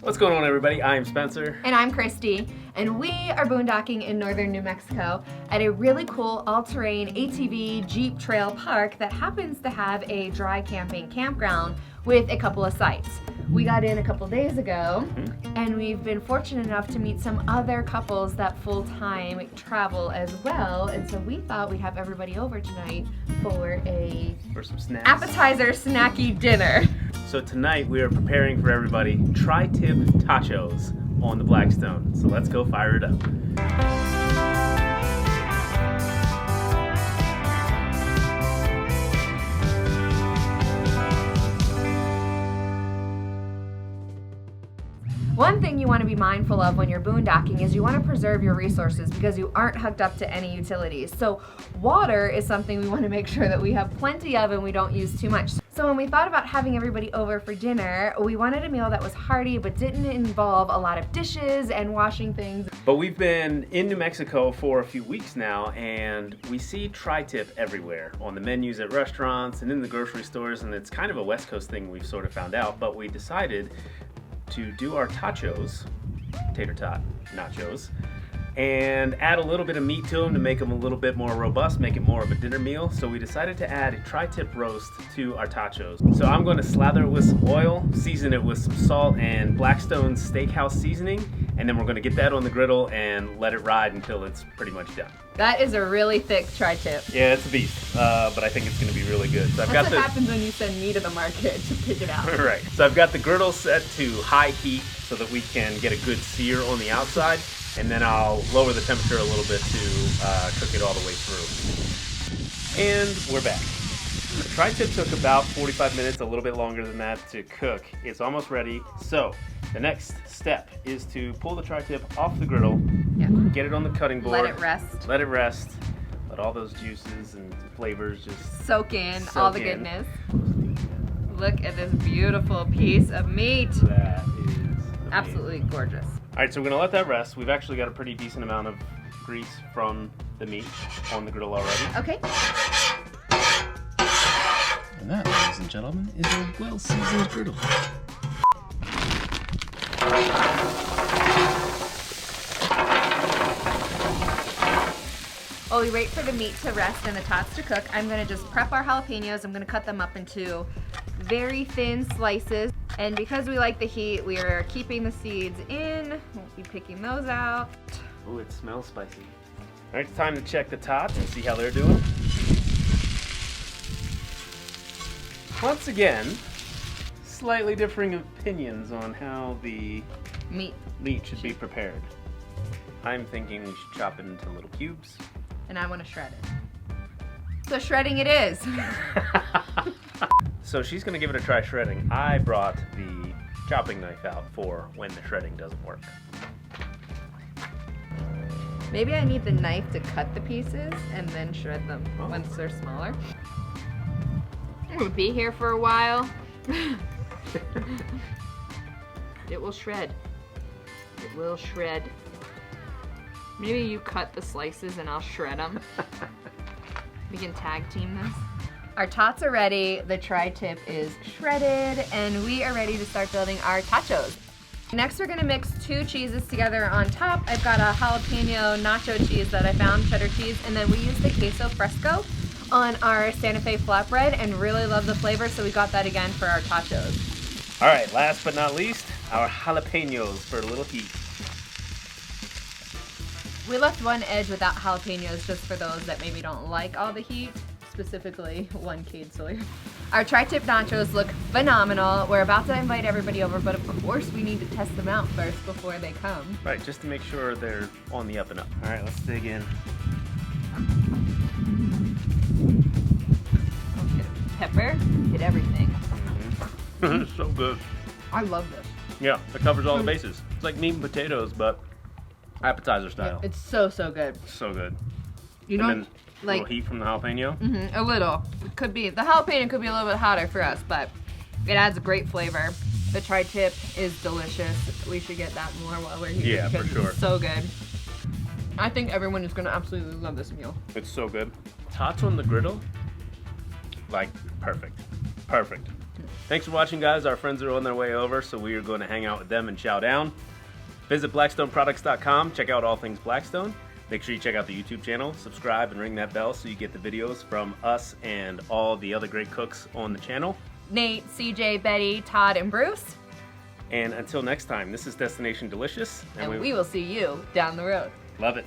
What's going on, everybody? I'm Spencer. And I'm Christy, and we are boondocking in northern New Mexico at a really cool all-terrain ATV Jeep trail park that happens to have a dry camping campground with a couple of sites. We got in a couple days ago, and we've been fortunate enough to meet some other couples that full-time travel as well, and so we thought we'd have everybody over tonight for some snacks. Appetizer snacky dinner. So tonight we are preparing for everybody tri-tip tachos on the Blackstone. So let's go fire it up. One thing you want to be mindful of when you're boondocking is you want to preserve your resources because you aren't hooked up to any utilities. So water is something we want to make sure that we have plenty of and we don't use too much. So when we thought about having everybody over for dinner, we wanted a meal that was hearty but didn't involve a lot of dishes and washing things. But we've been in New Mexico for a few weeks now, and we see tri-tip everywhere on the menus at restaurants and in the grocery stores, and it's kind of a West Coast thing we've sort of found out, but we decided to do our tachos, tater tot nachos, and add a little bit of meat to them to make them a little bit more robust, make it more of a dinner meal. So we decided to add a tri-tip roast to our tachos. So I'm going to slather it with some oil, season it with some salt and Blackstone Steakhouse Seasoning, and then we're going to get that on the griddle and let it ride until it's pretty much done. That is a really thick tri-tip. Yeah, it's a beast, but I think it's going to be really good. So That's what happens when you send me to the market to pick it out. Right. So I've got the griddle set to high heat so that we can get a good sear on the outside, and then I'll lower the temperature a little bit to cook it all the way through. And we're back. The tri-tip took about 45 minutes, a little bit longer than that to cook. It's almost ready. So the next step is to pull the tri-tip off the griddle, get it on the cutting board. Let it rest. Let it rest. Let all those juices and flavors just soak in all the goodness. Look at this beautiful piece of meat. That is amazing. Absolutely gorgeous. All right, so we're gonna let that rest. We've actually got a pretty decent amount of grease from the meat on the griddle already. Okay. And that, ladies and gentlemen, is a well-seasoned griddle. While we wait for the meat to rest and the tots to cook, I'm gonna just prep our jalapenos. I'm gonna cut them up into very thin slices. And because we like the heat, we are keeping the seeds in. We'll be picking those out. Oh, it smells spicy. All right, it's time to check the tots and see how they're doing. Once again, slightly differing opinions on how the meat should be prepared. I'm thinking we should chop it into little cubes. And I want to shred it. So shredding it is. So she's gonna give it a try shredding. I brought the chopping knife out for when the shredding doesn't work. Maybe I need the knife to cut the pieces and then shred them once they're smaller. I'm gonna be here for a while. It will shred. It will shred. Maybe you cut the slices and I'll shred them. We can tag team this. Our tots are ready, the tri-tip is shredded, and we are ready to start building our tachos. Next we're gonna mix two cheeses together on top. I've got a jalapeno nacho cheese that I found, cheddar cheese, and then we use the queso fresco on our Santa Fe flatbread and really love the flavor, so we got that again for our tachos. All right, last but not least, our jalapenos for a little heat. We left one edge without jalapenos just for those that maybe don't like all the heat, specifically one Cade Sawyer. Our tri-tip nachos look phenomenal. We're about to invite everybody over, but of course we need to test them out first before they come. Right, just to make sure they're on the up and up. All right, let's dig in. Hit pepper, hit everything. It's so good. I love this. Yeah, it covers all the bases. It's like meat and potatoes, but appetizer style. It's so good. So good. You And know, then a like little heat from the jalapeno. a little. It could be the jalapeno could be a little bit hotter for us, but it adds a great flavor. The tri-tip is delicious. We should get that more while we're here. Yeah, for sure. It's so good. I think everyone is gonna absolutely love this meal. It's so good. Tots on the griddle, like perfect. Perfect. Thanks for watching, guys. Our friends are on their way over, so we are going to hang out with them and chow down. Visit blackstoneproducts.com. Check out all things Blackstone. Make sure you check out the YouTube channel, subscribe, and ring that bell so you get the videos from us and all the other great cooks on the channel. Nate, CJ, Betty, Todd, and Bruce. And until next time, this is Destination Delicious. And we will see you down the road. Love it.